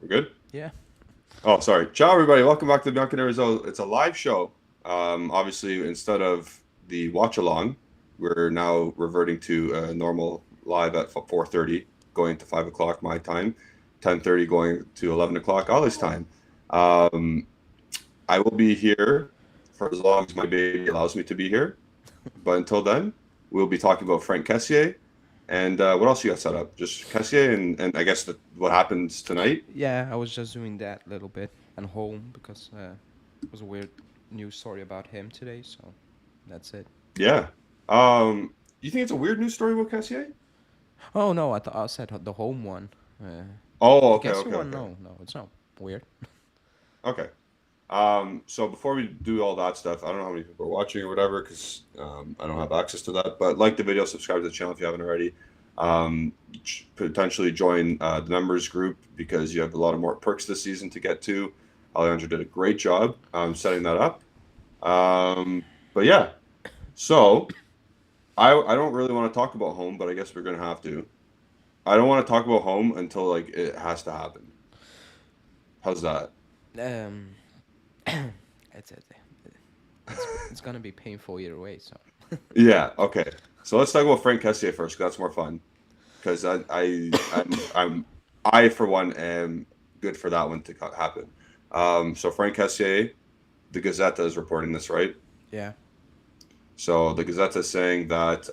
We're good? Yeah. Oh, sorry. Ciao, everybody. Welcome back to the Bianconeri Zone. It's a live show. Obviously, instead of the watch along, we're now reverting to normal live at 4:30, going to 5 o'clock my time, 10:30 going to 11 o'clock Ollie's time. Um, I will be here for as long as my baby allows me to be here. But until then, we'll be talking about Franck Kessié. And what else you got set up? Just Kessié and I guess what happens tonight. Yeah, I was just doing that a little bit at home because it was a weird news story about him today, so that's it. Yeah. You think it's a weird news story about Kessié? Oh no, I thought I said the home one. Oh, The okay, Kessie okay, one, okay, no, it's not weird. okay. So before we do all that stuff, I don't know how many people are watching or whatever because I don't have access to that. But like the video, subscribe to the channel if you haven't already. Potentially join the members group because you have a lot of more perks this season to get to. Alejandro did a great job setting that up. But yeah, so I don't really want to talk about home, but I guess we're gonna have to. I don't want to talk about home until like it has to happen. How's that? Um, it's it, it's gonna be painful either way. So Yeah. Okay. So let's talk about Frank Kessié first. 'Cause that's more fun. Because I for one am good for that one to happen. So Frank Kessié, the Gazette is reporting this, right? yeah, So the Gazette is saying that.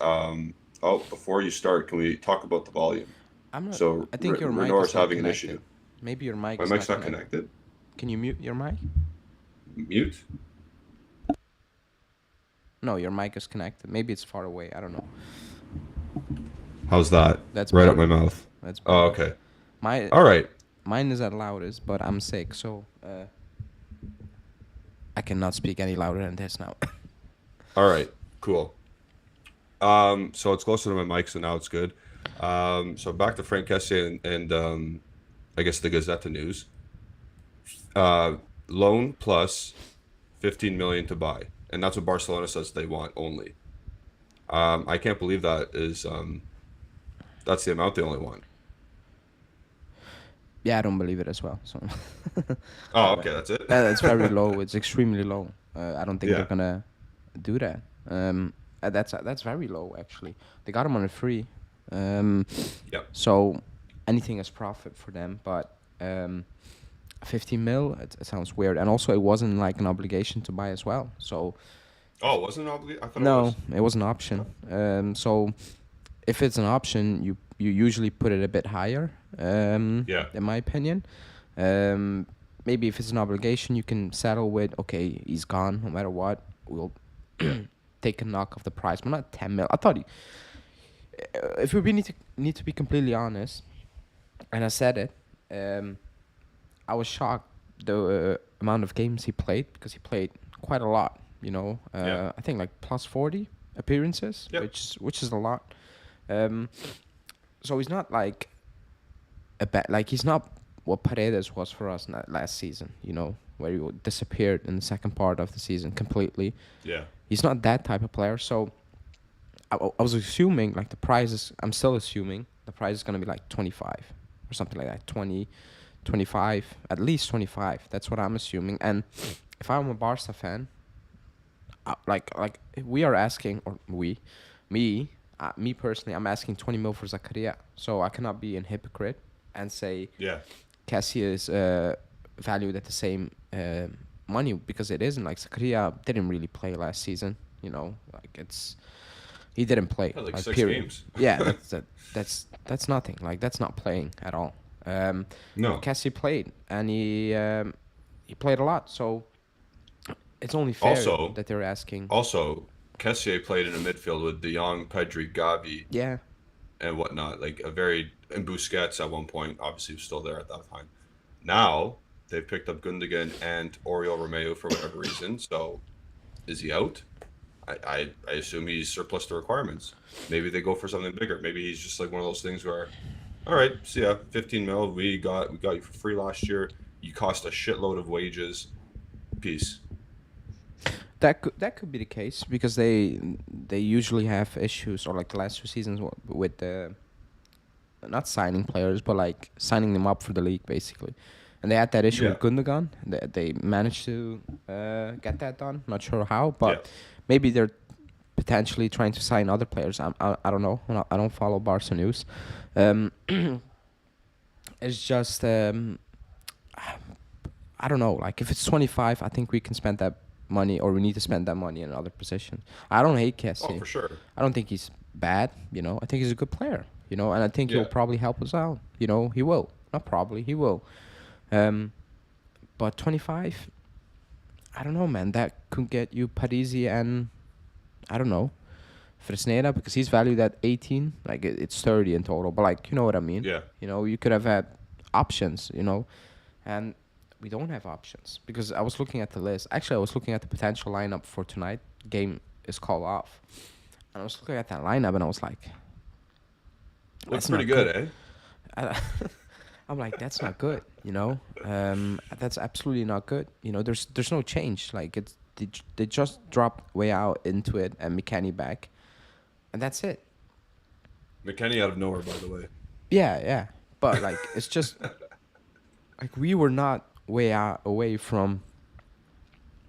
Oh, before you start, can we talk about the volume? I'm not. So I think your mic is Renor's not having an connected. issue. Maybe your mic My is mic's not not connected. connected. Can you mute your mic? Mute. No, your mic is connected. Maybe it's far away. I don't know. How's that? That's Right up my better. mouth. That's Oh, better. okay. My All right. Mine is at loudest, but I'm sick, so I cannot speak any louder than this now. All right. Cool. So it's closer to my mic, so now it's good. So back to Frank Kessié and I guess the Gazette News. Uh, Loan plus 15 million to buy, and that's what Barcelona says they want only. I can't believe that's the amount they only want. Yeah, I don't believe it as well. So Oh, but okay, that's it. it's very low. It's extremely low. I don't think they're Yeah. gonna do that. That's very low actually. They got him on a free. Um, Yep. so anything is profit for them. But 15 mil, it sounds weird. And also, it wasn't like an obligation to buy as well. So Oh, it wasn't an obligation? I thought it no, was. it was an option. So if it's an option, you usually put it a bit higher. Yeah. In my opinion. Um, Maybe if it's an obligation, you can settle with okay, he's gone no matter what. We'll Yeah. take a knock of the price, but not 10 mil. I thought if we really need to be completely honest, and I said it, I was shocked the amount of games he played because he played quite a lot. Yeah. I think like plus 40 appearances, Yep. which is a lot. Um, so he's not like he's not what Paredes was for us last season. Where he disappeared in the second part of the season completely. Yeah. He's not that type of player. So I was assuming like the price is. I'm still assuming the price is gonna be like 25 or something like that. 20, 25, at least 25. That's what I'm assuming. And if I'm a Barca fan, like we are asking, or me personally, I'm asking 20 mil for Zakaria. So I cannot be a hypocrite and say Yeah. Kessie is valued at the same money because it isn't. Like Zakaria didn't really play last season. Like he didn't play. Had like Like six period. games. Yeah, that's nothing. Like that's not playing at all. No. Kessie played and he played a lot. So it's only fair Also, that they're asking. also, Kessié played in a midfield with De Jong, Pedri, Gavi, Yeah, and whatnot. And Busquets at one point obviously was still there at that time. Now they've picked up Gundogan and Oriol Romeu for whatever reason. So is he out? I assume he's surplus to requirements. Maybe they go for something bigger. Maybe he's just like one of those things where, all right, so yeah, 15 mil. We got you for free last year. You cost a shitload of wages. Peace. that could be the case because they usually have issues or like the last 2 seasons with the not signing players, but like signing them up for the league basically. And they had that issue with Gundogan. They managed to get that done. Not sure how, but maybe they're potentially trying to sign other players. I don't know. I don't follow Barca news. It's just I don't know. Like if it's 25, I think we can spend that money, or we need to spend that money in another position. I don't hate Kessie. Oh, for sure. I don't think he's bad. I think he's a good player. And I think he'll probably help us out. He will. Not probably. He will. But 25, I don't know, man. That could get you Parisi and I don't know, Fresneda, because he's valued at 18. Like it's 30 in total. But like, you know what I mean? Yeah. You could have had options. And we don't have options because I was looking at the list. Actually, I was looking at the potential lineup for tonight. Game is called off, and I was looking at that lineup and I was like, "Looks pretty good, eh?" I'm like, that's not good. That's absolutely not good. There's no change. Like they just dropped way out into it and McKennie back, and that's it. McKennie out of nowhere, by the way. Yeah, but like it's just like we were not way out away from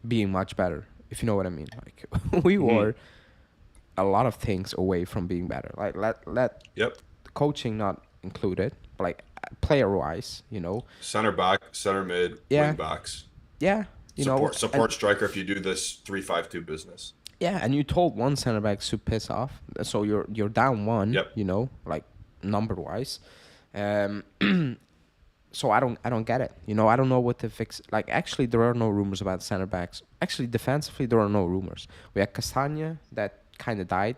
being much better, if you know what I mean. Like we were a lot of things away from being better. Like let coaching not included, but like player wise, Center back, center mid, wing backs. Yeah. Support striker if you do this 3-5-2 business. Yeah, and you told one center back to piss off, so you're down one. Yep. Like number wise. So I don't get it. I don't know what to fix. Like actually, there are no rumors about center backs. Actually, defensively, there are no rumors. We had Castagna that kind of died,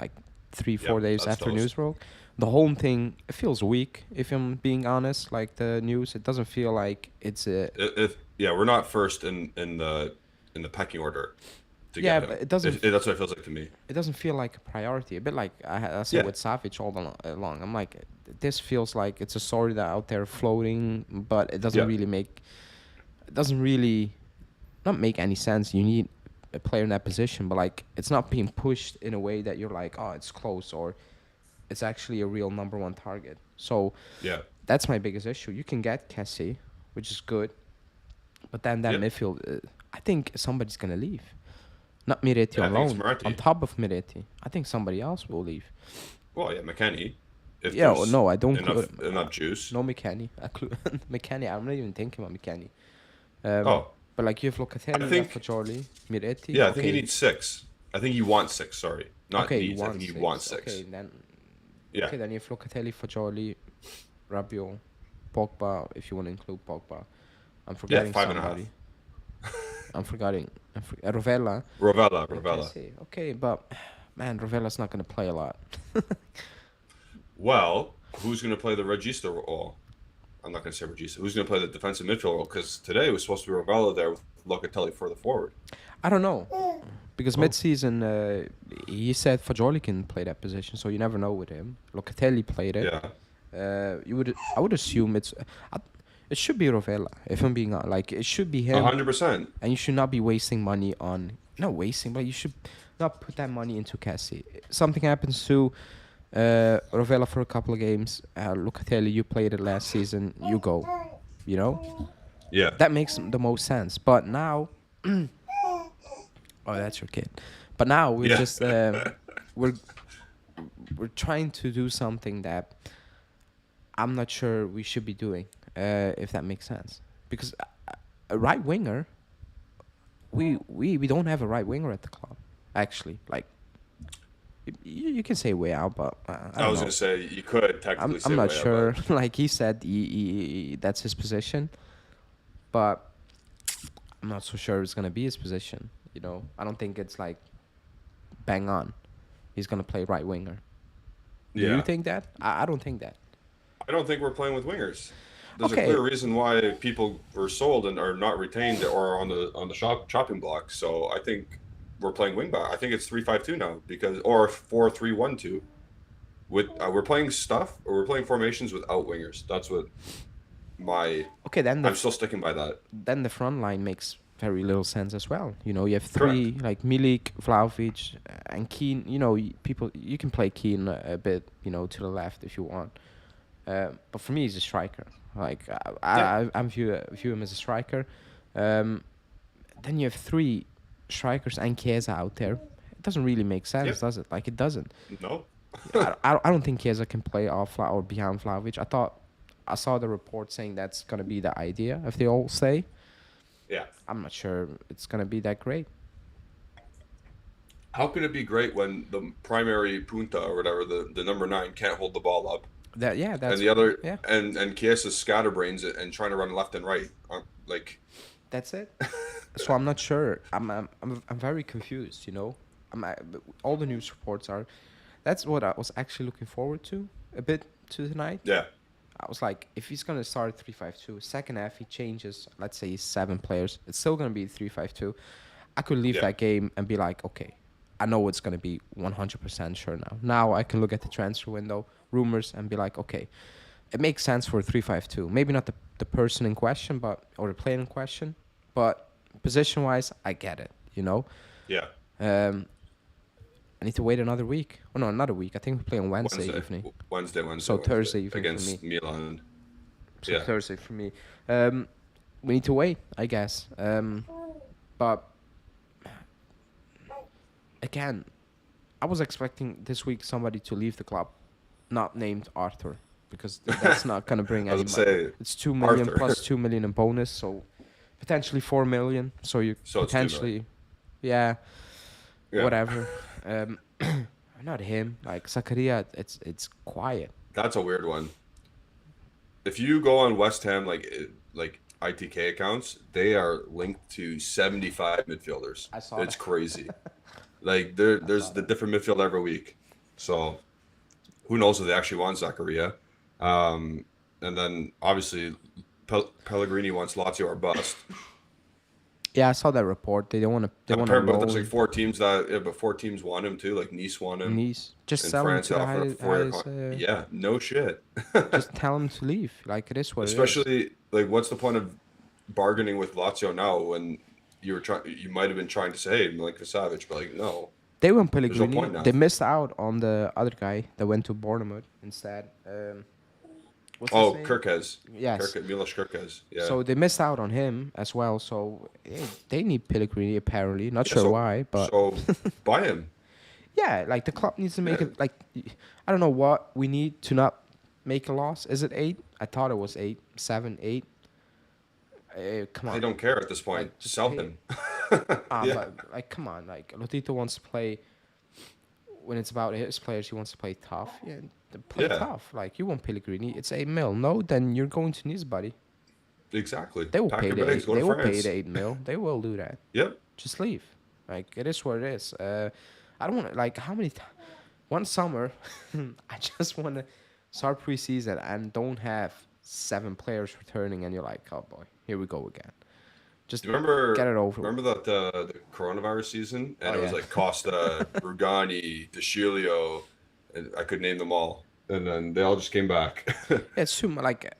like 3-4 days after news broke. The whole thing, it feels weak. If I'm being honest, like the news, it doesn't feel like it's a. We're not first in the pecking order. But it doesn't. That's what it feels like to me. It doesn't feel like a priority. A bit like I said with Savic all along. I'm like, this feels like it's a story that out there floating, but it doesn't really make. It doesn't really, not make any sense. You need a player in that position, but like it's not being pushed in a way that you're like, oh, it's close, or it's actually a real number one target. So that's my biggest issue. You can get Kessie, which is good, but then that midfield, I think somebody's gonna leave. Not Miretti alone. On top of Miretti, I think somebody else will leave. Well, McKennie. No, I don't. Enough juice. No McKennie. McKennie. I'm not even thinking about McKennie. But like you have Locatelli, Fagioli, Miretti. Yeah, I think you need 6. I think you want 6. Sorry, not needs. I think you want 6. Okay, then. Yeah. Okay, then you have Locatelli, Fagioli, Rabiot, Pogba. If you want to include Pogba, I'm forgetting 5.5. I'm forgetting. Rovella. Okay, but man, Rovella's not going to play a lot. Well, who's going to play the Regista role? I'm not going to say Regista. Who's going to play the defensive midfield role? Because today it was supposed to be Rovella there with Locatelli further forward. I don't know. Because mid-season, he said Fagioli can play that position, so you never know with him. Locatelli played it. Yeah. I would assume it should be Rovella, if I'm being honest. Like, it should be him. 100%. And you should not be wasting money on... Not wasting, but you should not put that money into Kessie. Something happens to Rovella for a couple of games. Locatelli, you played it last season. You go. Yeah. That makes the most sense. But now... oh, that's your kid. But now we're just... we're trying to do something that I'm not sure we should be doing. If that makes sense, because a right winger, we don't have a right winger at the club. Actually, like you can say way out, but I was gonna say you could technically. I'm not sure. Like he said, that's his position, but I'm not so sure it's gonna be his position. I don't think it's like bang on. He's gonna play right winger. Do you think that? I don't think that. I don't think we're playing with wingers. There's a clear reason why people were sold and are not retained or on the chopping block. So I think we're playing wing back. I think it's 3-5-2 now or 4-3-1-2. With we're playing we're playing formations without wingers. That's what I'm still sticking by that. Then the front line makes very little sense as well. You have 3 like Milik, Vlahovic, and Keane. You can play Keane a bit, to the left if you want. But for me, he's a striker. Like Yeah. I view him as a striker. Um, then you have three strikers and Chiesa out there. It doesn't really make Yeah. sense, does it? Like it doesn't. No. I don't think Chiesa can play off or behind Vlahovic. I saw the report saying that's gonna be the idea if they all stay. Yeah. I'm not sure it's gonna be that great. How can it be great when the primary punta or whatever, the number nine, can't hold the ball up, and That's the other yeah, and Kiesa's scatterbrains it and trying to run left and right? Like, that's it. So I'm not sure. I'm very confused. You know, all the news reports are. That's what I was actually looking forward to a bit to tonight. yeah, I was like, if he's gonna start 3-5-2, second half he changes. Let's say 7 players. It's still gonna be 3-5-2. I could leave yeah, that game and be like, okay, I know it's gonna be 100% sure now. Now I can look at the transfer window, rumors, and be like, okay, it makes sense for a 3-5-2. Maybe not the person in question, but or the player in question, but position wise, I get it. You know, yeah. um, I need to wait another week. Oh no, another week. I think we play on Wednesday Wednesday, evening. Wednesday, So Thursday evening for me. against Milan. So Yeah, Thursday for me. Um, we need to wait, I guess. But again, I was expecting this week somebody to leave the club, not named Arthur, because that's not gonna bring I was any gonna money. say It's 2 million Arthur. plus 2 million in bonus, so potentially 4 million. So you So it's 2 million. potentially, yeah, Yeah, whatever. Not him. Like Zakaria, it's quiet. that's a weird one. If you go on West Ham like ITK accounts, they are linked to 75 midfielders. I saw It's that. crazy. Like I saw there's the that. different midfield every week. So who knows if they actually want Zakaria? And then obviously Pellegrini wants Lazio or bust. Yeah, I saw that report. They don't want to. They want to Apparently, but there's like loan four teams that yeah, but four teams want him too. Like Nice want him Nice. Just in sell him France. to They the offer a highest. 4 year highest Yeah, no shit. just tell him to leave. Like it is what it is. Especially like, what's the point of bargaining with Lazio now when you might have been trying to say, hey, Milinkovic Savic, but like, no, They went there's no Pellegrini. point now. They missed out on the other guy that went to Bournemouth instead. What's his Oh, name? Kirkez, Yes. Milos Kirkez, yeah, So they missed out on him as well. So they need Pellegrini apparently. Not yeah. sure why, but So buy him. yeah, like the club needs to make Yeah, it. Like I don't know what we need to not make a loss. Is it 8? I thought it was 8, 7, 8. Come I on, don't care at this point. like just Sell pay. him. Yeah, But like come on, like Lotito wants to play when it's about his players. He wants to play tough. Yeah, play yeah, tough. Like you want Pellegrini, it's 8 mil. No, then you're going to Nice, buddy. exactly. They will Pack pay your the bags, eight. go They to will pay the France. 8 mil. They will do that. Yep. Just leave. Like it is what it is. I don't want to like how many. One summer, I just want to start preseason and don't have 7 players returning, and you're like, oh boy, here we go again. Just Do you get remember it over with. remember that the coronavirus season, Oh and it was yeah, like Costa, Rugani, DeShilio, and I could name them all, and then they all just came back. yeah, it's too like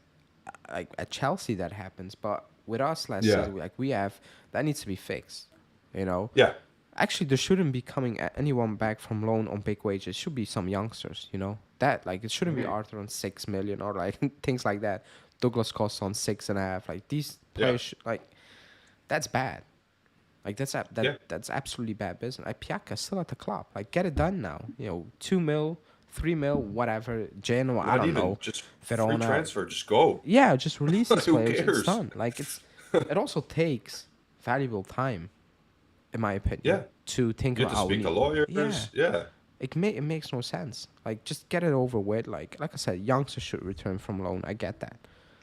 at Chelsea that happens, but with us last Yeah. season, like we have that needs to be fixed. You know, Yeah. actually, there shouldn't be coming anyone back from loan on big wages. It should be some youngsters. You know that like it shouldn't be Mhm. Arthur on 6 million or like things like that. Douglas Costa on 6.5. Like these Yeah. players, like that's bad. Like Yeah. that's absolutely bad business. Like Piaka's still at the club. Like get it done now. You know, 2 mil, 3 mil, whatever. Genoa, I Not don't even know. just free Verona. transfer. Just go. Yeah, just release these Who players. It's cares? done. Like it's. It also takes valuable time, in my Yeah. opinion, to think You about have to how we speak to need. Yeah, lawyers. Yeah. it makes no sense. Like just get it over with. Like I said, youngsters should return from loan. I get that.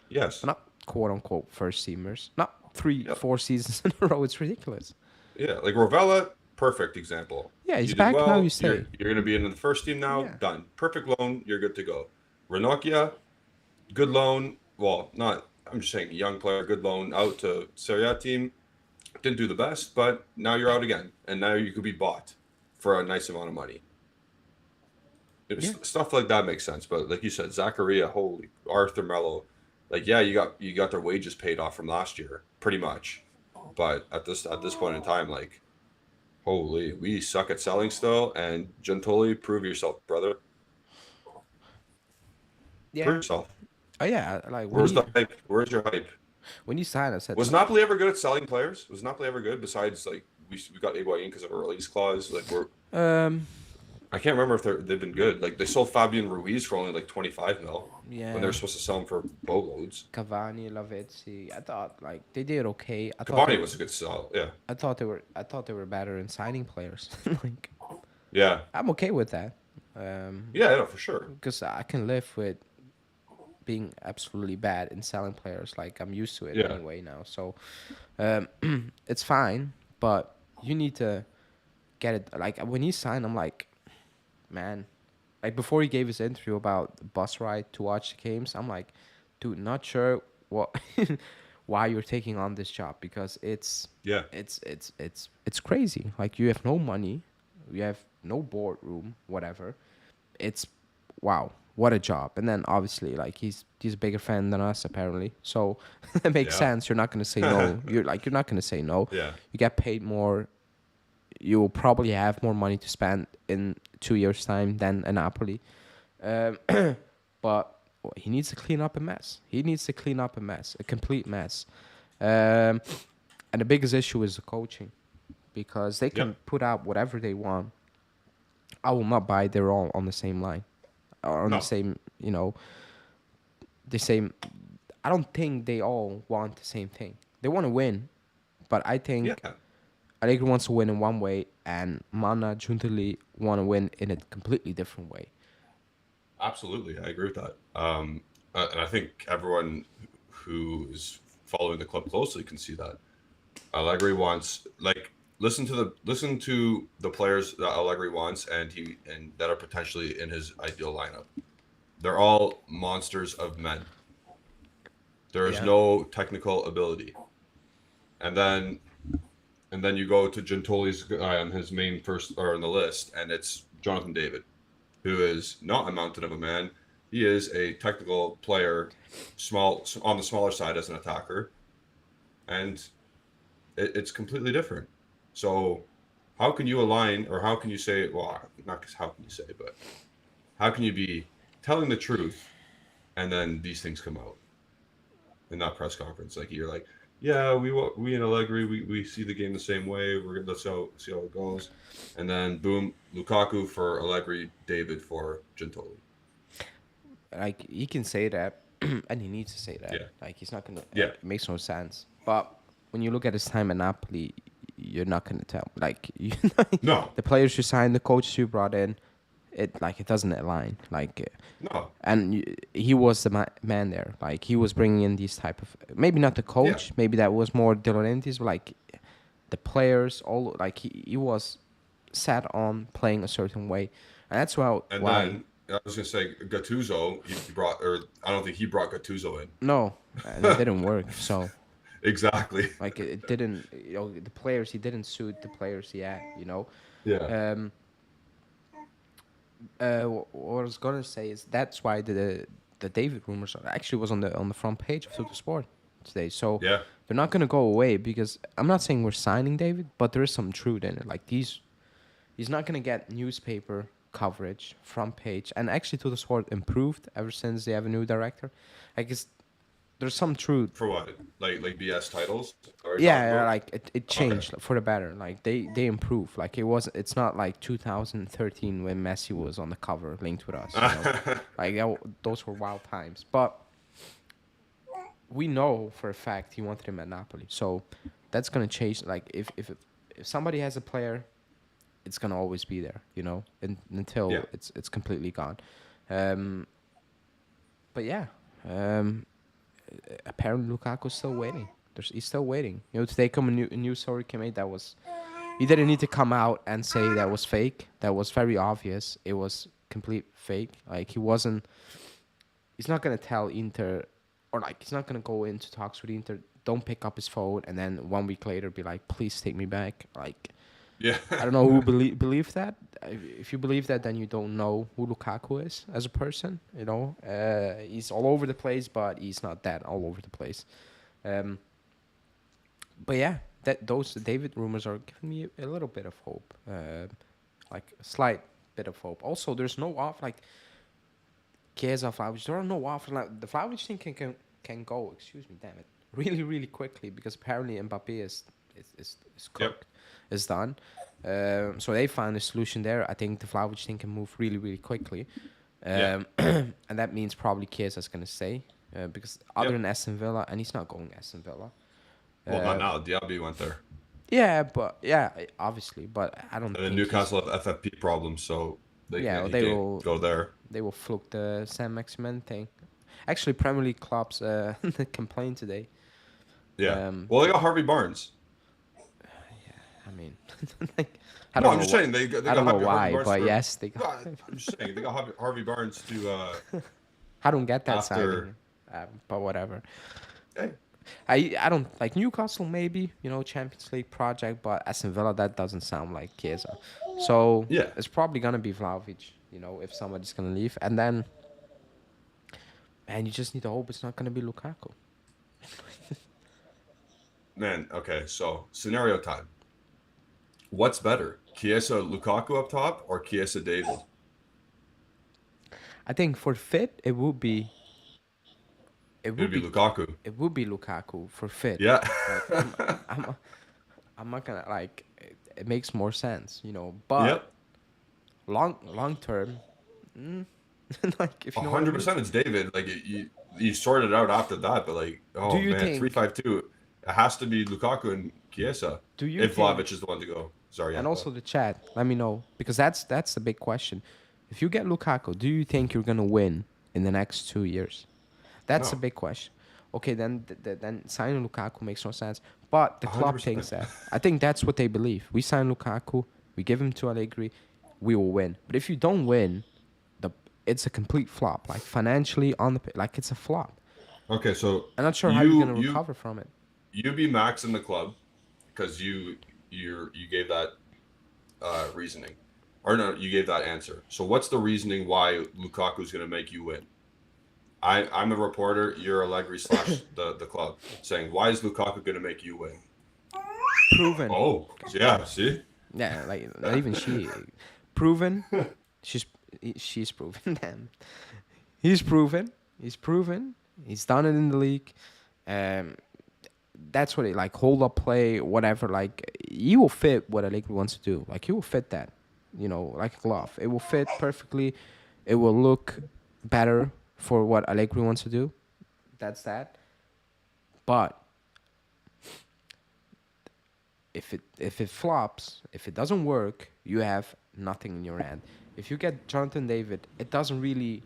Yes. But not quote unquote first teamers. Not three, Yep. 4 seasons in a row. It's ridiculous. Yeah. Like Rovella, perfect example. Yeah, he's You did back now. You well. stay. You're gonna be in the first team now. Yeah. Done. Perfect loan. You're good to go. Ranocchia, good loan. Well, not. I'm just saying, young player, good loan out to Serie A team. Didn't do the best, but now you're out again, and now you could be bought for a nice amount of money. Yeah. Stuff like that makes sense, but like you said, Zachariah, holy Arthur Mello, like yeah, you got their wages paid off from last year, pretty much. But at this point in time, like holy, we suck at selling still. And Giuntoli, prove yourself, brother. for Yeah. yourself. Oh yeah. Like Where's the hype? Where's your hype? when you sign, I said Was like, Napoli ever good at selling players? Was Napoli ever good besides like we got Higuain because of a release clause? Like um, I can't remember if they've been good. Like they sold Fabian Ruiz for only like 25 mil when they were yeah. supposed to sell him for boatloads. Cavani, Lavezzi. I thought like they did okay. Cavani was a good sell. Yeah. I thought they were better in signing players. Like Yeah. I'm okay with that. Yeah, no, for sure. Because I can live with being absolutely bad in selling players. Like I'm used to it Yeah. anyway now. So um, it's fine. But you need to get it. Like when he signed, I'm like, man. Like before he gave his interview about the bus ride to watch the games, I'm like, dude, not sure what why you're taking on this job because Yeah. it's crazy. Like you have no money, you have no boardroom, whatever. It's wow, what a job. And then obviously like he's a bigger fan than us apparently. So it makes Yeah. sense. You're not gonna say no. You're not gonna say no. Yeah. You get paid more. You will probably have more money to spend in 2 years' time than a Napoli. Um, but he needs to clean up a mess. He needs to clean up a mess, a complete mess. And the biggest issue is the coaching because they can Yep. put out whatever they want. I will not buy they're all on the same line or on the No. same, the same. I don't think they all want the same thing. They want to win, but I Yeah. think Allegri wants to win in one way, and Mana Giuntoli want to win in a completely different way. Absolutely. I agree with that. And I think everyone who is following the club closely can see that. Allegri wants like listen to the players that Allegri wants and that are potentially in his ideal lineup. They're all monsters of men. There is Yeah. no technical ability. And then you go to Giuntoli's guy on his main first or on the list, and it's Jonathan David, who is not a mountain of a man. He is a technical player, small on the smaller side as an attacker, and it's completely different. So, how can you align, or how can you say, well, not how can you say, but how can you be telling the truth, and then these things come out in that press conference? Like you're like, yeah, we in Allegri, we see the game the same way. Let's see how it goes, and then boom, Lukaku for Allegri, David for Giuntoli. Like he can say that, and he needs to say that. Yeah, Like he's not gonna. yeah, It makes no sense. But when you look at his time at Napoli, you're not gonna tell. Like no, the players you signed, the coaches you brought in, it doesn't align. no, And he was the man there. Like he was bringing in these type of maybe not the yeah, coach, maybe that was more De Laurentiis, but like the players, all like he was set on playing a certain way, and that's and why. then I was gonna say Gattuso, he brought, or I don't think he brought Gattuso No, and it didn't work. So exactly. like it didn't. The players he didn't suit the players he had. Yeah, Um. What I was gonna say is that's why the David rumors actually was on the front page of Super Sport today. So yeah, they're not gonna go away because I'm not saying we're signing David, but there is some truth in it. Like he's not gonna get newspaper coverage, front page, and actually to the sport improved ever since they have a new director. I guess there's some truth. for what? Like BS titles? Are you talking Yeah, about? like it Okay. changed for the better. Like they improved. Like it's not like 2013 when Messi was on the cover linked with us. Like those were wild times. But we know for a fact he wanted him at Napoli. So that's gonna change. Like if somebody has a player, it's gonna always be there. Until Yeah, it's completely gone. Um, but yeah, um, apparently Lukaku's still waiting. He's still waiting. Today a new story came out that was he didn't need to come out and say that was fake. That was very obvious. It was complete fake. Like he wasn't. He's not gonna tell Inter, or like he's not gonna go into talks with Inter. Don't pick up his phone and then 1 week later be like, please take me back. Like yeah, I don't know who believe that. If you believe that, then you don't know who Lukaku is as a person. He's all over the place, but he's not that all over the place. Um, but yeah, those David rumors are giving me a little bit of hope, like a slight bit of hope. Also, there's no off like Chiesa, Vlahovic. There are no offers. Like, the Vlahovic thing can go. Excuse me, damn it. Really, really quickly because apparently Mbappe is Yep. cooked, is done. So they found a solution there. I think the Vlahovic thing can move really, really quickly. Yeah. And that means probably Chiesa's going to stay because other Yep. than Aston Villa, and he's not going to Aston Villa. Well, not now. Diaby went there. Yeah, but obviously, but I don't And then think Newcastle have FFP problems, so he they can't will go there. they will fluke the Sam Maximin thing. Actually, Premier League clubs complained today. Yeah. Um, Well, they got Harvey Barnes. I mean, like, I No, don't I'm know. just saying they got I don't know Harvey why, Barnes but for- yes, they No, got. I'm just saying they got Harvey Barnes to. I don't get that After- signing, but whatever. Hey. I don't like Newcastle, maybe Champions League project, but Aston Villa that doesn't sound like Chiesa. So Yeah. it's probably gonna be Vlahovic, if somebody's gonna leave, and then, man, you just need to hope it's not gonna be Lukaku. Man, okay, so scenario time. What's better, Chiesa Lukaku up top or Chiesa David? I think for fit it would be. It would be Lukaku. It would be Lukaku for fit. Yeah. Like, I'm not gonna like. It makes more sense, But Yep. long term, like if you know what I mean. 100% it's David. Like you sorted it out after that, but like, oh Do you man, think- 3-5-2. It has to be Lukaku and Chiesa. Do you If think- Vlahovic is the one to go. Sorry. And yeah, also the chat, let me know because that's the big question. If you get Lukaku, do you think you're gonna win in the next 2 years? That's the No. big question. Okay, then then signing Lukaku makes no sense. But the club 100%. thinks that. I think that's what they believe. We sign Lukaku, we give him to Allegri, we will win. But if you don't win, it's a complete flop. Like financially like it's a flop. Okay, so I'm not sure how you're gonna recover from it. You be Max in the club because you gave that reasoning, or no, you gave that answer. So what's the reasoning why Lukaku's going to make you win? I'm a reporter. You're Allegri / the club saying why is Lukaku going to make you win? Proven. Oh yeah, see. Yeah, like not even she. Proven. She's proven. Damn. He's proven. He's proven. He's done it in the league. That's what it like. Hold up play, whatever. Like he will fit what Allegri wants to do. Like he will fit that. Like a glove. It will fit perfectly. It will look better for what Allegri wants to do. That's that. But if it flops, if it doesn't work, you have nothing in your hand. If you get Jonathan David, it doesn't really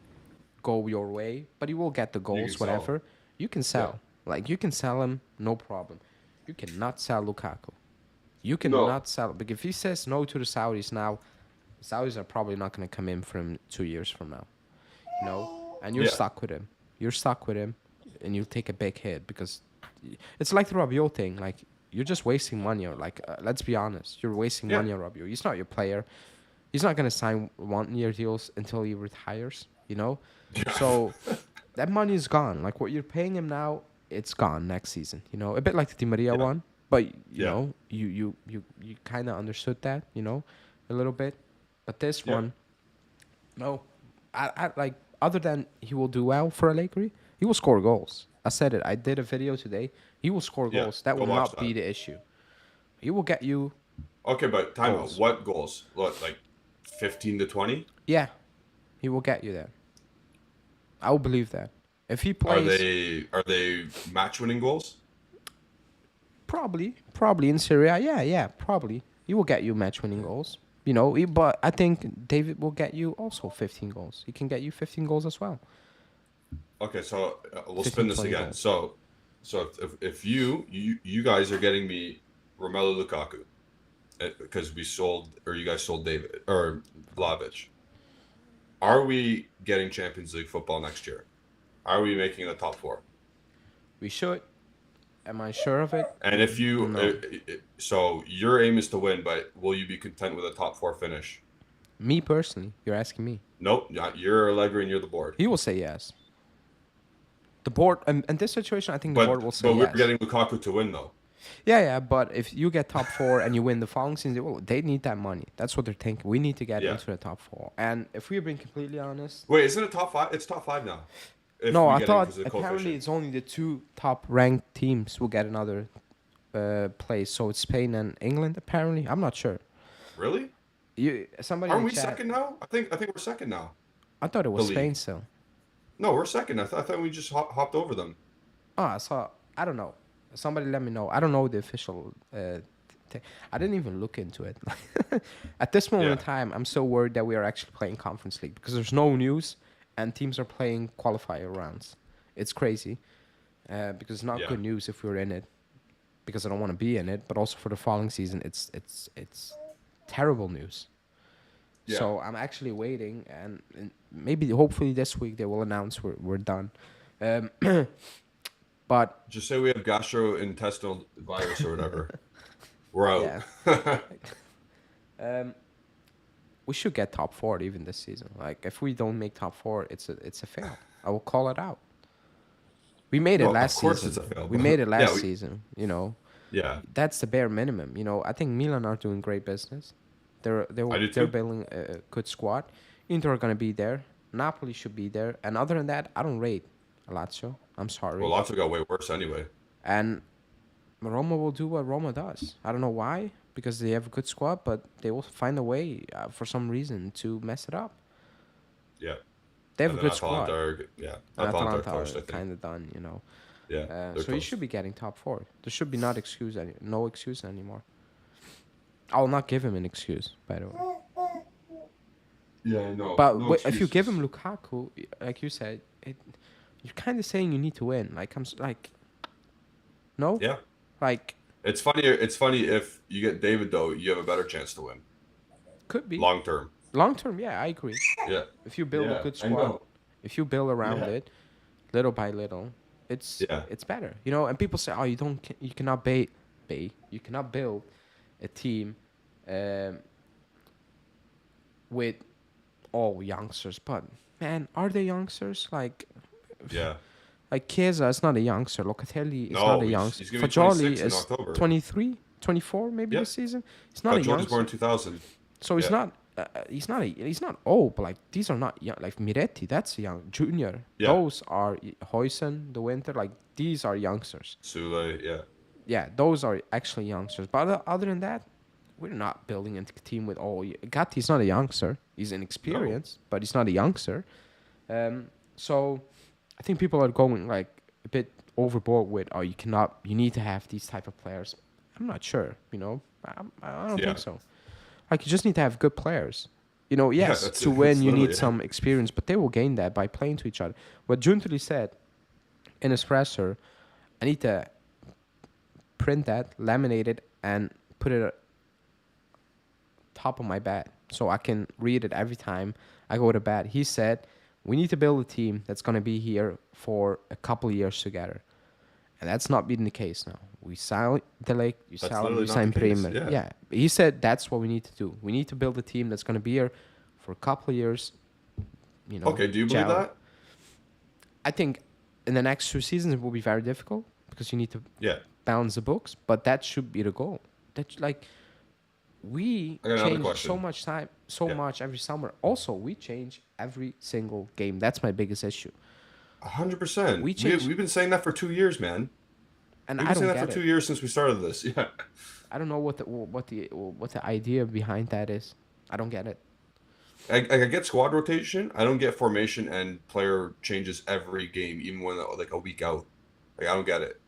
go your way, but you will get the goals, sell. whatever. You can sell. Like you can sell him, no problem. You cannot sell Lukaku. You cannot sell. But if he says no to the Saudis now, the Saudis are probably not going to come in from 2 years from now. And you're stuck with him. You're stuck with him, and you'll take a big hit because it's like the Rabiot thing. Like you're just wasting money. Let's be honest, you're wasting money on Rabiot. He's not your player. He's not gonna sign 1-year deals until he retires. So that money is gone. Like what you're paying him now, it's gone next season. A bit like the Di Maria one, but you kind of understood that. A little bit, but this one, no, I like. Other than he will do well for Allegri, he will score goals. I said it. I did a video today. He will score goals. That go will watch not be the issue. He will get you. Okay, but time out. Goals. What goals? What, like 15 to 20? Yeah, he will get you there. I will believe that. If he plays, Are they match winning goals? probably in Serie A. Yeah, probably. He will get you match-winning goals. But I think David will get you also 15 goals. He can get you 15 goals as well. Okay, so we'll 15, spin this 20 again. goals. So if you guys are getting me Romelu Lukaku because you guys sold David or Vlahovic, are we getting Champions League football next year? Are we making the top 4? We should. Am I sure of it? And if you No. so your aim is to win, but will you be content with a top 4 finish? Me personally, you're asking me. Nope, you're Allegri and you're the board. He will say yes. The board, in this situation, I think the board will say but yes. we're getting Lukaku to win though. Yeah, but if you get top four and you win the following season, well, they need that money. That's what they're thinking. We need to get Yeah. into the top four. And if we're being completely honest, Wait, isn't it top five? It's top five now. If no, we I get in thought because of the apparently coefficient. it's only the two top ranked teams will get another place. So it's Spain and England. Apparently, I'm not sure. Really? Somebody in Aren't the we chat. second now? I think we're second now. I thought it The was Spain league. still. No, we're second. I thought we just hopped over them. Ah, so I don't know. Somebody let me know. I don't know the official. I didn't even look into it. At this moment in Yeah. time, I'm so worried that we are actually playing Conference League because there's no news and teams are playing qualifier rounds. It's crazy because it's not Yeah. good news if we're in it because I don't want to be in it, but also for the following season, it's terrible news. Yeah. So I'm actually waiting, and maybe hopefully this week they will announce we're done. Um, but Just say we have gastrointestinal virus or whatever. We're out. yeah, um, we should get top four even this season. Like if we don't make top four, it's a fail. I will call it out. We made it No, of last course season. it's a fail. We made it Yeah. last season. Yeah. That's the bare minimum. I think Milan are doing great business. I do They're too. building a good squad. Inter are gonna be there. Napoli should be there. And other than that, I don't rate Lazio. I'm Well, sorry. lots got way worse anyway. And Roma will do what Roma does. I don't know why, because they have a good squad, but they will find a way for some reason to mess it up. Yeah. They have And a then good Atalanta squad. are yeah. And Atalanta are Atalanta toast, are I think. kind of done. Yeah. They're So you toast. should be getting top four. There should be no excuse anymore. I will not give him an excuse, by the way. Yeah, no. But No if you give excuses. him Lukaku, like you said, you're kind of saying you need to win. Like no, Yeah. like It's funny if you get David though, you have a better chance to win. could be Long term. long term. Yeah, I agree. Yeah. If you build a Yeah. good I squad, know. if you build around Yeah. it, little by little, Yeah. it's better. And people say, oh, you cannot you cannot build a team um, with all youngsters. But man, are they youngsters? Yeah. Like Chiesa is not a youngster. Locatelli is not No, a he's youngster. he's gonna be Fagioli 26 in is October. 23, 24 maybe Yeah. this season. He's not a Jordan was born in youngster. 2000. So he's Yeah. not. He's not old, but like these are not young. Like Miretti, that's young. Junior, Yeah. those are Hoysen, the Winter. Like these are youngsters. Sule, yeah. Yeah, those are actually youngsters. But other than that, we're not building a team with all. Gatti's not a youngster. He's No. inexperienced, but he's not a youngster. So I think people are going like a bit overboard with, oh, you need to have these type of players. I'm not sure. I don't Yeah. think so. Like you just need to have good players. Yeah, Yes, that's to it. win It's you need literally it. some experience, but they will gain that by playing to each other. What Giuntoli said in his presser, I need to print that, laminate it, and put it at top of my bed so I can read it every time I go to bed. He said, we need to build a team that's going to be here for a couple of years together. And that's not been the case now. We signed Delek, That's we literally not signed the case. Bremer. Yeah. Yeah. He said that's what we need to do. We need to build a team that's going to be here for a couple of years. Okay, do you believe gel. that? I think in the next 2 seasons it will be very difficult because you need to Yeah. balance the books, but that should be the goal. We I got another change question. so much time, so Yeah. much every summer. Also, we change every single game. That's my biggest issue. 100%. We changed- We've been saying that for 2 years, man. And We've I been saying don't that for get 2 it. years since we started this. Yeah. I don't know what the idea behind that is. I don't get it. I get squad rotation. I don't get formation and player changes every game, even when like a week out. Like I don't get it.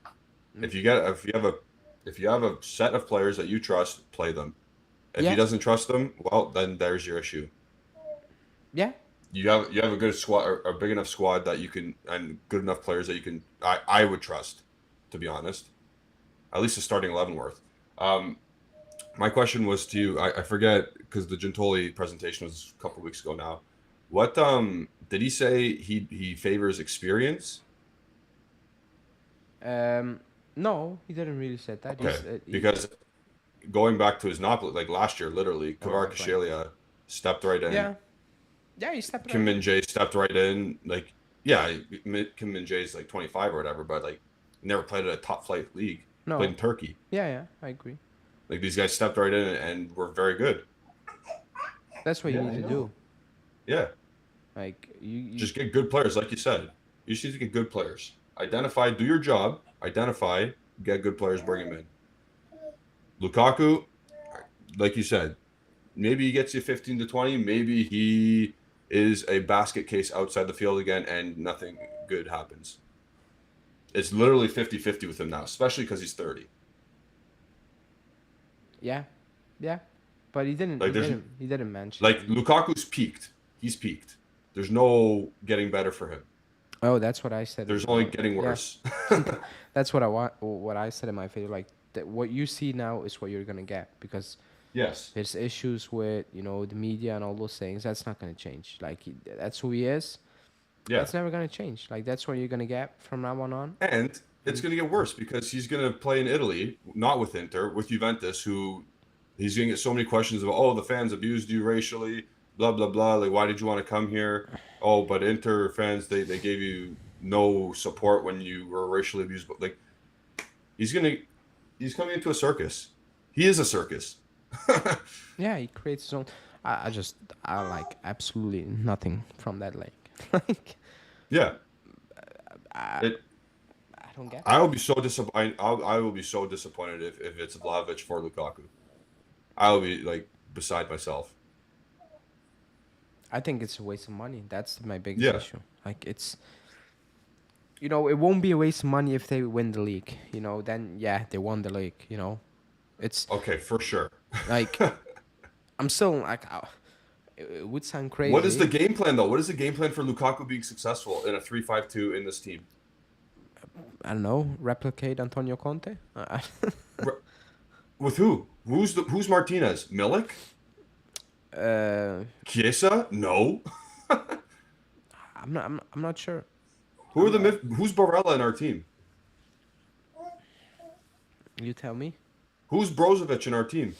If you have a set of players that you trust, play them. If Yeah. he doesn't trust them, well, then there's your issue. Yeah, You have a good squad, or a big enough squad that you can, and good enough players that you can. I would trust, to be honest. At least a starting 11 worth. My question was to you. I forget because the Giuntoli presentation was a couple weeks ago now. What did he say? He favors experience. no, he didn't really say that. Okay, because going back to his Napoli, like last year, literally, Horrible Kvarar player. Kessié stepped right in. Yeah, he stepped Kim right. Min Jae stepped right in. Like, yeah, Kim Min Jae's like 25 or whatever, but like never played at a top flight league. played No. in Turkey. Yeah, I agree. Like these guys stepped right in and were very good. That's what you Yeah, need I to know. do. Yeah, Like you just get good players, like you said. You just need to get good players. Identify, do your job. Identify, get good players, bring them in. Lukaku, like you said, maybe he gets you 15 to 20. Maybe he is a basket case outside the field again and nothing good happens. It's literally 50-50 with him now, especially because he's 30. yeah, yeah. But he didn't. Like He there's didn't. He didn't mention like it. Lukaku's peaked. He's peaked. There's no getting better for him. Oh, that's what I said. There's only getting Yeah, worse. that's what I want. What I said in my video. Like what you see now is what you're gonna get because Yes. there's issues with the media and all those things. That's not gonna change. Like that's who he is. Yeah. That's never gonna change. Like that's what you're gonna get from now on. And it's And going to get worse because he's going to play in Italy, not with Inter, with Juventus, who he's going to get so many questions about, oh, the fans abused you racially, blah, blah, blah. Like, why did you want to come here? Oh, but Inter fans, they gave you no support when you were racially abused. But, like, he's coming into a circus. He is a circus. yeah, he creates his own. I like absolutely nothing from that league. Like Yeah. I, It, I don't get I it. will be so disappointed. I will be so disappointed if it's Vlahovic for Lukaku. I will be, like, beside myself. I think it's a waste of money. That's my biggest Yeah. issue. Like it won't be a waste of money if they win the league. Then yeah, they won the league. It's Okay, for sure. like I'm still like it would sound What is the crazy. game plan though? What is the game plan for Lukaku being successful in a 3-5-2 in this team? I don't know, replicate Antonio Conte. Re- With who? Who's Martinez? Milik? uh, Chiesa? No. I'm not sure. Who are who's Barella in our team? You tell me. Who's Brozovic in our team?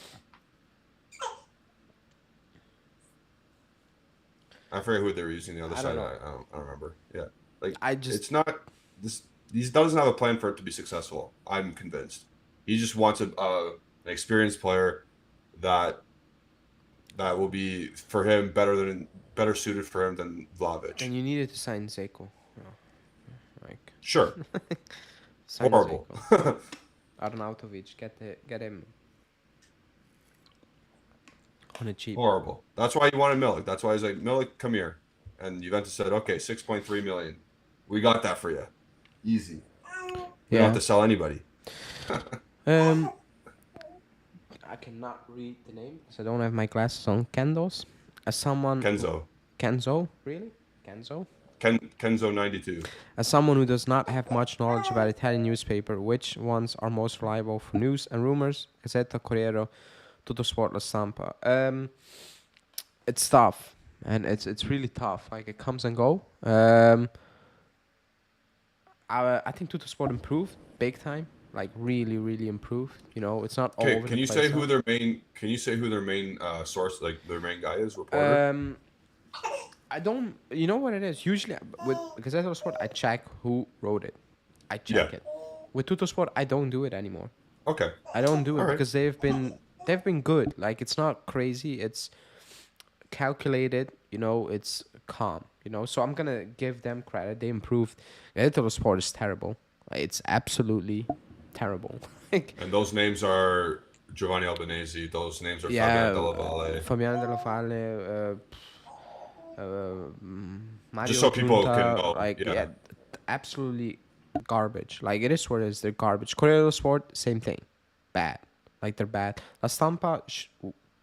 I forget who they were using the other I don't side. know. I don't remember. Yeah. Like I just it's not this he doesn't have a plan for it to be successful. I'm convinced. He just wants an experienced player that will be for him better suited for him than Vlahovic. then you needed to sign Zeko. Like Sure. sign Horrible. Zeko. Arnautovic, get him on a cheap. Horrible. That's why he wanted Milik. That's why he's like, Milik, come here. And Juventus said, okay, 6.3 million. We got that for you. Easy. We don't have Yeah. to sell anybody. Um, I cannot read the name because I don't have my glasses on. Kendos, as someone Kenzo. Kenzo, really? Kenzo? Kenzo 92. As someone who does not have much knowledge about Italian newspaper, which ones are most reliable for news and rumors? Gazzetta, Corriere, Tutto Sport, La Stampa. It's tough, and it's really tough. Like it comes and go. I think Tutto Sport improved big time. Like really, really improved. It's not all Okay, over can the you place say now. who their main source, like their main guy is, reporter? I don't. You know what it is? Usually with Gazzetta Sport, I check who wrote it. I check Yeah. it. With Tutto Sport, I don't do it anymore. Okay. I don't do it All right. because they've been good. Like it's not crazy. It's calculated. It's calm. So I'm gonna give them credit. They improved. Gazzetta Sport is terrible. It's absolutely terrible. Like And those names are Giovanni Albanese. Those names are yeah, Fabian Della Valle. Fabiano Della Valle. Just Mario so people can Giunta, know. like Yeah. absolutely garbage. Like it is what it is. They're garbage. Corriere dello Sport, same thing, bad. Like they're bad. La Stampa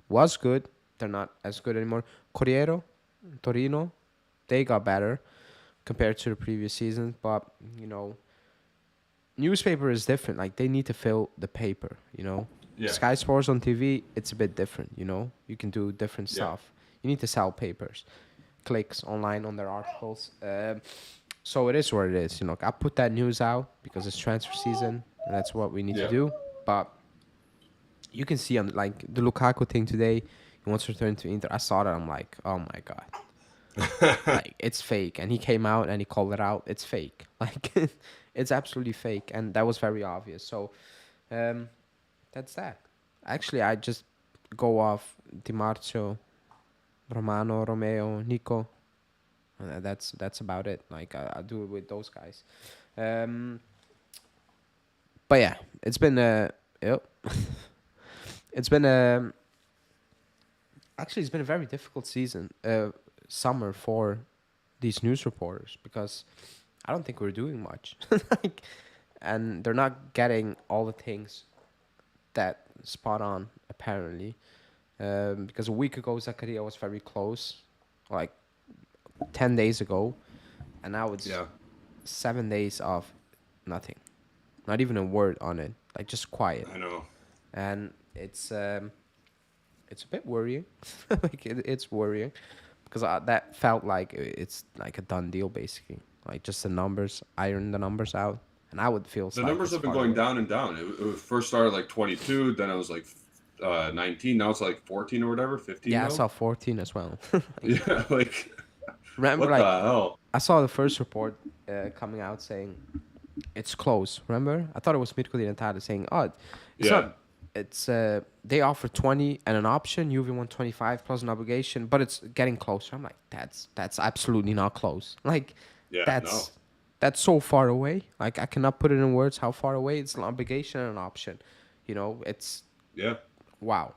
was good. They're not as good anymore. Corriere, Torino, they got better compared to the previous season. But newspaper is different. Like they need to fill the paper. Yeah. Sky Sports on TV, it's a bit different. You can do different Yeah. stuff. You need to sell papers, clicks online on their articles. So it is what it is. I put that news out because it's transfer season and that's what we need Yeah. to do. But you can see on like the Lukaku thing today, he wants to return to Inter. I saw that. I'm like, oh my god, like it's fake. And he came out and he called it out. It's fake. Like it's absolutely fake, and that was very obvious. So Um, that's that. Actually, I just go off Di Marzio, Romano, Romeo, Nico. That's about it. Like I do it with those guys. Um, but yeah, it's been yep. it's been actually it's been a very difficult season, summer for these news reporters because I don't think we're doing much, like, and they're not getting all the things that spot on apparently. Because a week ago Zakaria was very close, like 10 days ago, and now it's Yeah, 7 days of nothing, not even a word on it, like just quiet, I know. and it's a bit worrying. Like it's worrying because that felt like it's like a done deal basically, like just the numbers, iron the numbers out, and now it feels The like numbers it's have been far going away. down and down. It first started like 22, then it was like 19. Now it's like 14 or whatever, 15 Yeah, I now. saw 14 as well. Like, Yeah, like remember, what the like hell? I saw the first report coming out saying it's close. Remember, I thought it was Mirko Di Natale saying, "Oh, it's Yeah, not. It's they offer 20 and an option. Juve want 25 plus an obligation, but it's getting closer." I'm like, that's absolutely not close. Like, yeah, no, that's that's so far away. Like I cannot put it in words how far away. It's an obligation and an option. It's yeah, wow.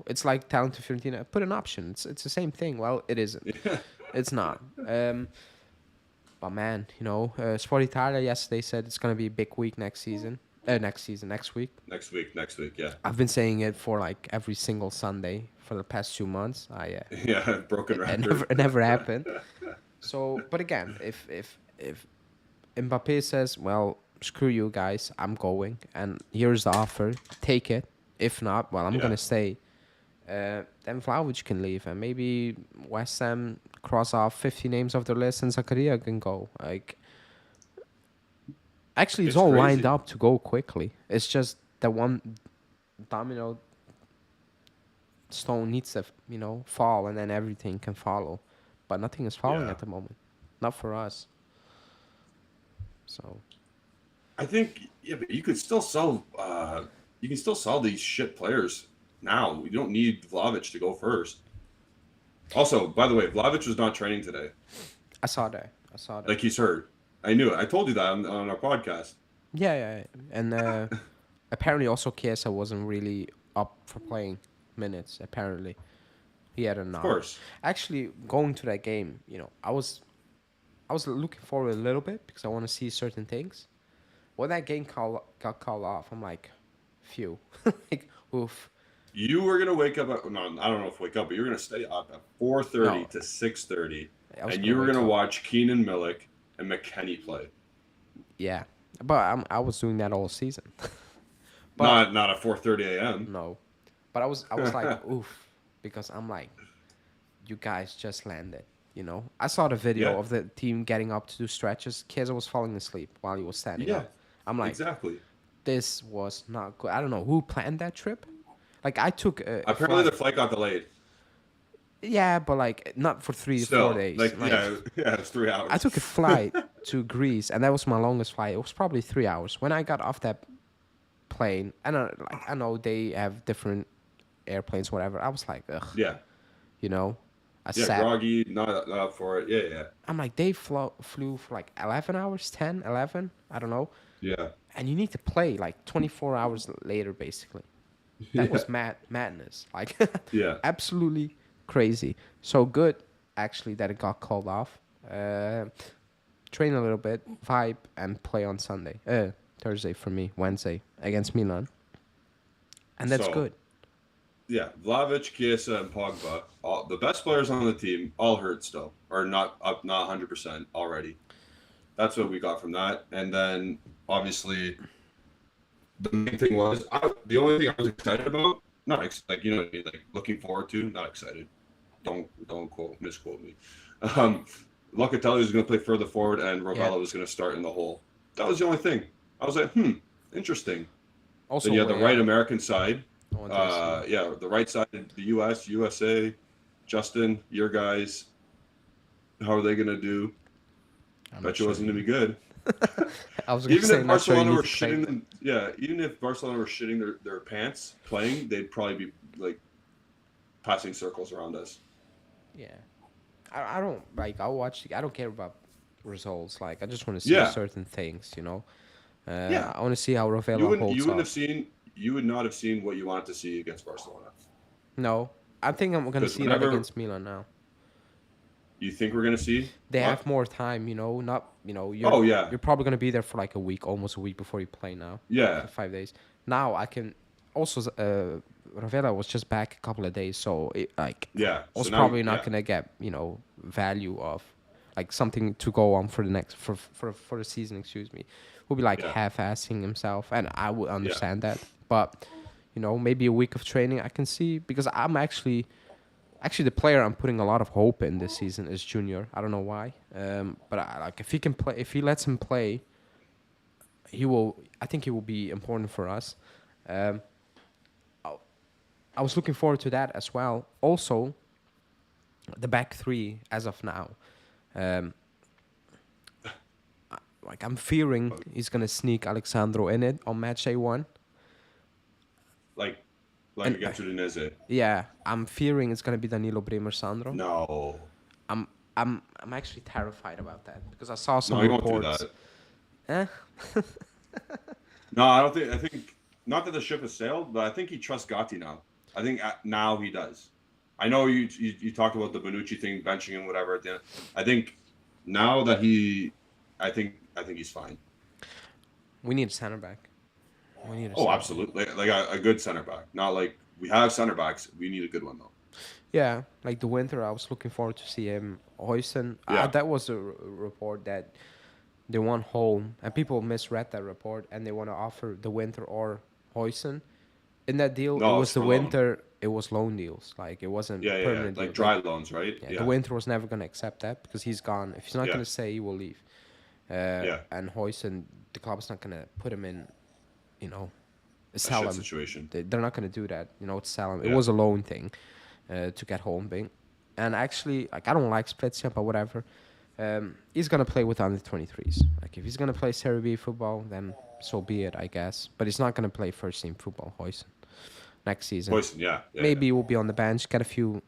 It's like telling to Fiorentina put an option. It's the same thing. Well, it isn't. yeah. It's not. But man, Sport Italia yesterday said it's gonna be a big week next season. Next week. Next week, yeah, I've been saying it for like every single Sunday for the past 2 months. yeah. Broken It record. never happened. So, but again, if Mbappe says, "Well, screw you guys, I'm going, and here's the offer, take it. If not, well, I'm Yeah, gonna stay." Then Vlahovic can leave, and maybe West Ham cross off 50 names off their list, and Zakaria can go. Like, actually, it's it's all lined crazy. up to go quickly. It's just the one domino stone needs to, fall, and then everything can follow. But nothing is falling Yeah, at the moment. Not for us. So, I think yeah, but you could still sell. You can still sell these shit players now. You don't need Vlahovic to go first. Also, by the way, Vlahovic was not training today. I saw that. I saw that. Like he's hurt. I knew it. I told you that on our podcast. Yeah, yeah. Yeah. And apparently also Chiesa wasn't really up for playing minutes, apparently. He had a Of knock. course. Actually, going to that game, I was looking forward a little bit because I want to see certain things. When that game got called off, I'm like, phew. Like, oof. You were gonna wake up at no, I don't know if wake up, but you're gonna stay up at 4:30 No, to 6:30, I was and gonna you were wake gonna up. watch Keenan Millick and McKennie play. Yeah, but I was doing that all season. But Not at 4:30 a.m. no, but I was like, oof, because I'm like, you guys just landed. I saw the video Yeah, of the team getting up to do stretches. Keza was falling asleep while he was standing yeah, up. I'm like, exactly. this was not good. I don't know who planned that trip. Like I took a Apparently, the flight. flight got delayed. Yeah, but like not for 3 to 4 Still, days. like Like yeah, it's three I hours. took a flight to Greece, and that was my longest flight. It was probably 3 hours. When I got off that plane, I know they have different airplanes, whatever. I was like, ugh, Yeah, you know. I yeah, sat. groggy, not up for it. Yeah, I'm like, they flew for like 11 hours, 10, 11, I don't know. yeah, And you need to play like 24 hours later, basically. yeah, That yeah, was madness. Like, yeah. absolutely crazy. So good, actually, that it got called off. Uh, Train a little bit, vibe, and play on Sunday. Thursday for me, Wednesday against Milan. And that's So good. yeah, Vlahovic, Chiesa, and Pogba, all, the best players on the team, all hurt still, or not up, not 100% already. That's what we got from that. And then obviously the main thing was the only thing I was excited about, not like you know what I mean, like looking forward to, not excited. Don't misquote me. Um, Locatelli was going to play further forward, and Yeah. Rovella was going to start in the hole. That was the only thing. I was like, interesting. Then Also, you had the right yeah, American side. I wanted to see. Yeah, the right side, the U.S., USA. Justin, your guys, how are they going to do? I'm not Bet you sure wasn't going to either. be good. I was gonna Even say, if not sure you Barcelona need were to play. shitting them, yeah, even if Barcelona were shitting their pants playing, they'd probably be like passing circles around us. Yeah. I don't like. I'll watch. I don't care about results. Like I just want to see Yeah, certain things. yeah. I want to see how Ravella You holds wouldn't up. have seen you would not have seen what you wanted to see against Barcelona. No, I think I'm gonna Because see that whenever against Milan now. you think we're gonna see They have what? more time. Not. Oh yeah, You're probably gonna be there for like a week, almost a week before you play now. yeah, 5 days. Now I can. Also, Ravella was just back a couple of days, so yeah. I was So now, probably not yeah, gonna get value of like something to go on for the next for the season. Excuse me, will be like yeah, half-assing himself, and I would yeah, understand that. But maybe a week of training I can see because I'm actually the player I'm putting a lot of hope in this season is Junior. I don't know why, but like if he can play, if he lets him play, he will. I think he will be important for us. Um, I was looking forward to that as well. Also, the back three as of now. Um, like I'm fearing he's gonna sneak Alexandro in it on match day one, like and against Udinese. yeah, I'm fearing it's gonna be Danilo Bremer Sandro. No, I'm I'm actually terrified about that because I saw no, some he won't do reports. that. Eh? No, I don't think. I think not that the ship has sailed, but I think he trusts Gatti now. I think now he does. I know you talked about the Bonucci thing, benching him, whatever. At the end, I think now that I think he's fine. We need a center back. We need a Oh, center back. absolutely, like a good center back. Not like we have center backs. We need a good one though. Yeah, like the winter, I was looking forward to see him. Hoyson, Yeah, that was a report that they want home, and people misread that report, and they want to offer the winter or Hoyson. In that deal, it no, it's was the for loan. winter. It was loan deals. Like it wasn't Yeah, yeah, yeah. permanent deal. Like dry loans, right? Yeah, the Yeah, winter was never gonna accept that because he's gone. If he's not yeah, gonna stay, he will leave. yeah. And Hoyson, the club's not gonna put him in. You know, A sell shit him. situation. They're not gonna do that. Sell him. It Yeah, was a loan thing, to get home thing. And actually, like I don't like Spezia, but whatever. He's gonna play with under 23s. Like if he's gonna play Serie B football, then so be it, I guess. But he's not gonna play first team football, Hoyson, next season. poison. Yeah, yeah, yeah. Maybe he will be on the bench, get a few,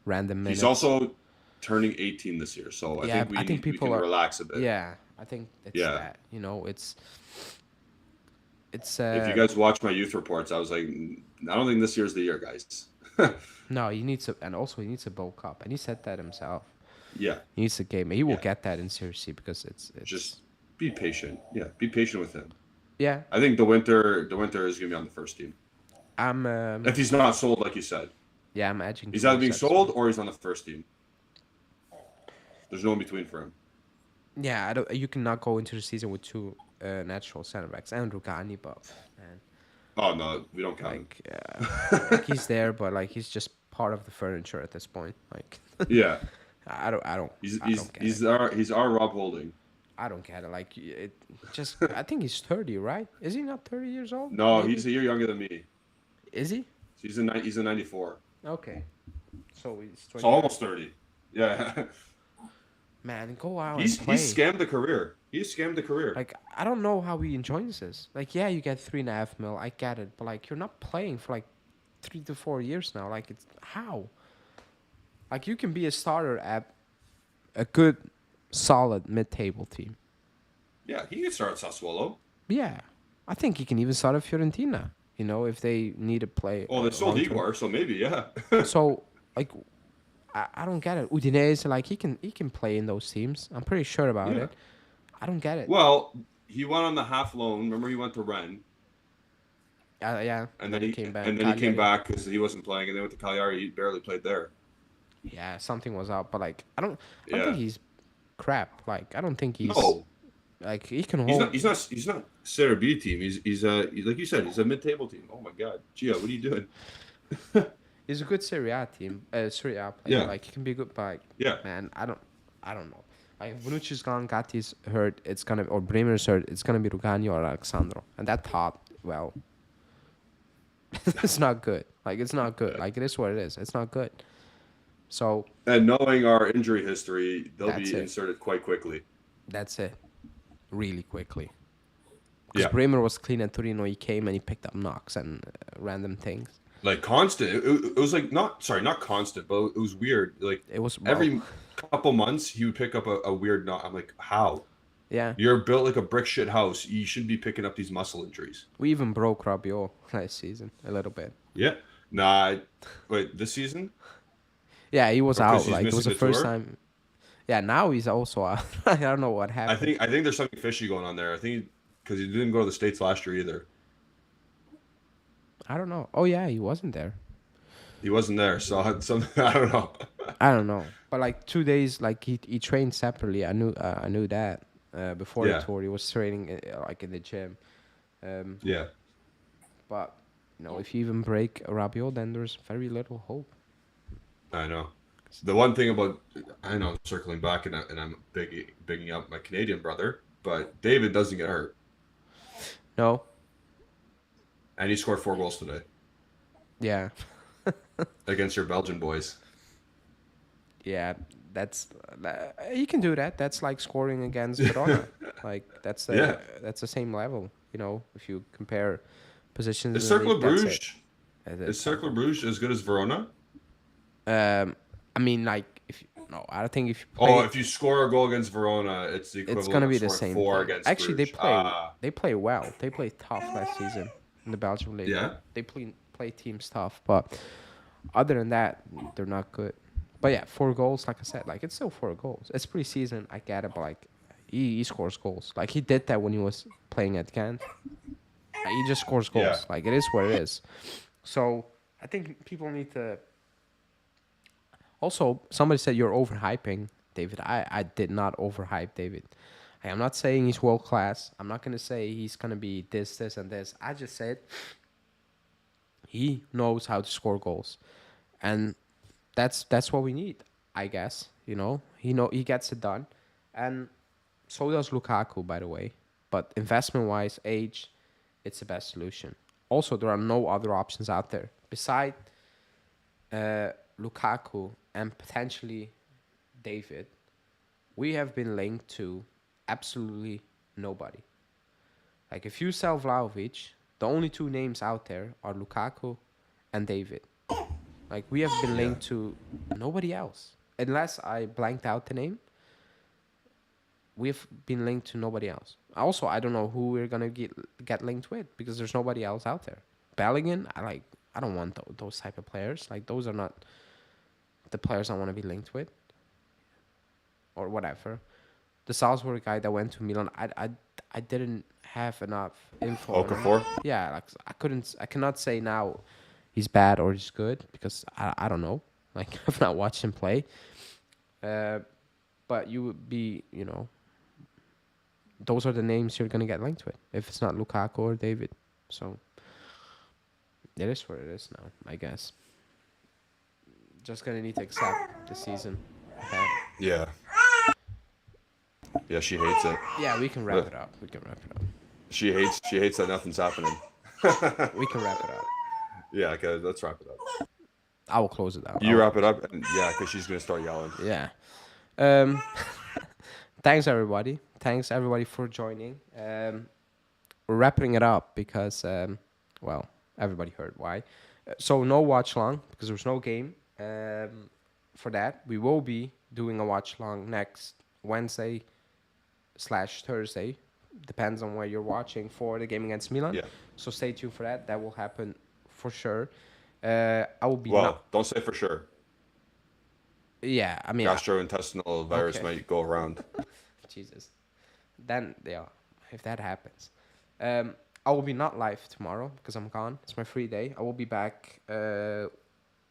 random He's minutes. also turning 18 this year, so I Yeah, think I think we people can are. relax a bit. Yeah, I think it's Yeah. that. It's If you guys watch my youth reports, I was like, I don't think this year's the year, guys. no, he needs to, and also he needs a Bowl Cup, and he said that himself. Yeah, He needs a game. He will yeah. get that in Serie C because it's Just be patient. Yeah, be patient with him. yeah. I think the winter is gonna be on the first team. I'm If he's not sold, like you said, yeah, I'm edging he's either towards being that as sold well. or he's on the first team. There's no in between for him. Yeah, I don't. You cannot go into the season with two natural center backs and Rugani, but man, Oh no, we don't count him. like he's there, but like he's just part of the furniture at this point. Like Yeah, I don't get it. he's our Rob Holding. I don't get it. Like it just. I think he's 30, right? Is he not 30 years old? No, Maybe. he's a year younger than me. Is he? He's a 94. Okay. So he's So 20. almost 30. Yeah. Man, go out He's and play. scammed the career. He's scammed the career. Like I don't know how he enjoys this. Like yeah, you get 3.5 mil. I get it, but like you're not playing for like 3 to 4 years now. Like it's how. Like you can be a starter at a good, solid mid-table team. Yeah, he could start at Sassuolo. Yeah, I think he can even start at Fiorentina. If they need to play. Oh, they sold long-term. Igor, so maybe, yeah. So like, I don't get it. Udinese, like he can play in those teams. I'm pretty sure about Yeah. it. I don't get it. Well, he went on the half loan. Remember, he went to Rennes, Yeah, and then he came back. and then he came Cagliari. back because he wasn't playing, and then went to Cagliari. He barely played there. Yeah, something was up, but like I don't Yeah. think he's crap. Like I don't think he's No, like he can he's hold. not. He's not Serie B team. He's like you said. He's a mid-table team. Oh my God, Gio, what are you doing? He's a good Serie A team. Serie A player. Yeah. Like he can be good, but Yeah. man, I don't know. Like if Bonucci's gone, Gatti's hurt. It's gonna or Bremer's hurt. It's gonna be Rugani or Alexandro, and that top, well, it's not good. Like it's not good. Yeah. Like it is what it is. It's not good. So And knowing our injury history, they'll That's be it. inserted quite quickly. that's it. really quickly. Because Yeah. Bremer was clean at Torino. He came and he picked up knocks and random things. Like constant. It was like not constant, but it was weird. Like It was well, every couple months he would pick up a weird knot. I'm like, how? yeah. You're built like a brick shit house. You shouldn't be picking up these muscle injuries. We even broke Rabiot last season a little bit. Yeah. Nah. Wait, this season? Yeah, he was Because out. he's Like it was missing the the first tour? time. Yeah, now he's also out. I don't know what I happened. think there's something fishy going on there. I think because he didn't go to the States last year either. I don't know. Oh yeah, he wasn't there. He wasn't there, so I don't know. I don't know. But like 2 days, like he trained separately. I knew that before the Yeah. tour. He was training like in the gym. Yeah. But if you even break Rabiot, then there's very little hope. I know. The one thing about I know I'm circling back and I'm bigging up my Canadian brother, but David doesn't get hurt, No. and he scored 4 goals today Yeah. against your Belgian boys. Yeah. That's he can do that. That's like scoring against Verona. Like Yeah. that's the same level. If you compare positions Is in the Cercle league, that's Bruges it. is Cercle Bruges as good as Verona? I mean, like I think if you play, Oh, if you score a goal against Verona, it's the it's equivalent gonna of be the scoring same 4 thing. against Actually, Bruges. they play well. They played tough last season in the Belgian league. Yeah. They play teams tough, but other than that, they're not good. But yeah, 4 goals, like I said, like it's still 4 goals. It's preseason, I get it, but like he scores goals. Like he did that when he was playing at Ghent. He just scores goals. Yeah. Like it is what it is. So I think people need to. Also, somebody said you're overhyping David. I did not overhype David. I'm not saying he's world class. I'm not gonna say he's gonna be this, and this. I just said he knows how to score goals, and that's what we need. I guess he gets it done, and so does Lukaku, by the way. But investment wise, age, it's the best solution. Also, there are no other options out there beside Lukaku and potentially David. We have been linked to absolutely nobody. Like if you sell Vlahovic, the only 2 names out there are Lukaku and David. Like we have been linked to nobody else. Unless I blanked out the name, we've been linked to nobody else. Also, I don't know who we're gonna get linked with because there's nobody else out there. Bellingham, I don't want those type of players. Like those are not the players I want to be linked with, or whatever. The Salzburg guy that went to Milan, I didn't have enough info. Okafor? Yeah, like I cannot say now he's bad or he's good because I don't know. Like I've not watched him play. But you would be, those are the names you're gonna get linked with if it's not Lukaku or David. So it is what it is now, I guess. Just gonna need to accept the season ahead. Yeah. Yeah, she hates it. Yeah, we can wrap it up. She hates that nothing's happening. We can wrap it up. Yeah, okay, let's wrap it up. I will close it out. You wrap it up, and yeah, because she's gonna start yelling. Yeah. Thanks everybody. Thanks everybody for joining. We're wrapping it up because, well, everybody heard why. So no watch long because there's no game. For that, we will be doing a watch long next Wednesday/Thursday. Depends on where you're watching for the game against Milan. Yeah. So stay tuned for that. That will happen for sure. I will be. Well, don't say for sure. Yeah, I mean. Gastrointestinal virus might go around. Jesus. Then, yeah, if that happens. I will be not live tomorrow because I'm gone. It's my free day. I will be back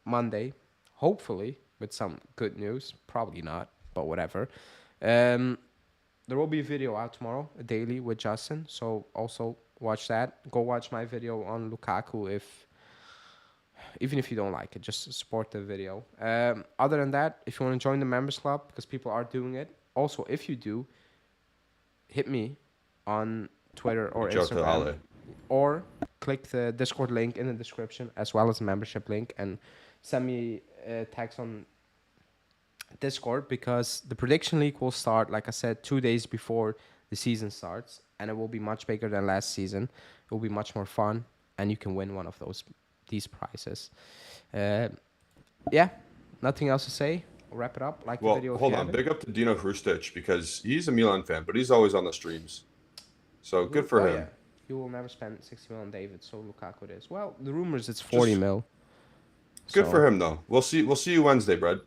Monday, hopefully, with some good news. Probably not, but whatever. There will be a video out tomorrow, a daily with Justin. So also watch that. Go watch my video on Lukaku even if you don't like it, just support the video. Other than that, if you want to join the members club, because people are doing it. Also, if you do, hit me on Twitter or Instagram. Or click the Discord link in the description, as well as the membership link, and send me a text on Discord, because the prediction league will start, like I said, 2 days before the season starts, and it will be much bigger than last season. It will be much more fun, and you can win one of these prizes. Yeah, nothing else to say. I'll wrap it up. Like the Well, video if hold you on. haven't. Big up to Dino Hrustic because he's a Milan fan, but he's always on the streams. So good for Oh yeah, him. you will never spend 60 mil on David. So Lukaku it is. Well, the rumors it's 40 Just mil. good for So him though. We'll see. We'll see you Wednesday, Brad.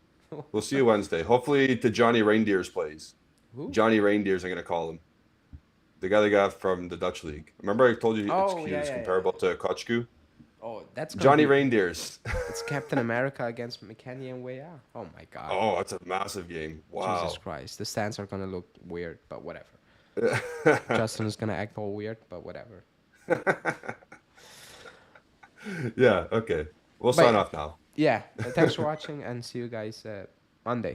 We'll see you Wednesday. Hopefully, the Johnny Reindeers plays. who? Johnny Reindeers, I'm gonna call him. The guy they got from the Dutch league. Remember, I told you Oh he yeah, was yeah, yeah. comparable to Kochku. Oh, that's gonna Johnny be. Reindeers. It's Captain America against McKennie and Weah. Oh my God. Oh, that's a massive game. Jesus Wow. Christ. The stands are gonna look weird, but whatever. Justin is gonna act all weird, but whatever. Yeah. Okay. We'll But sign off now. yeah, thanks for watching and see you guys Monday.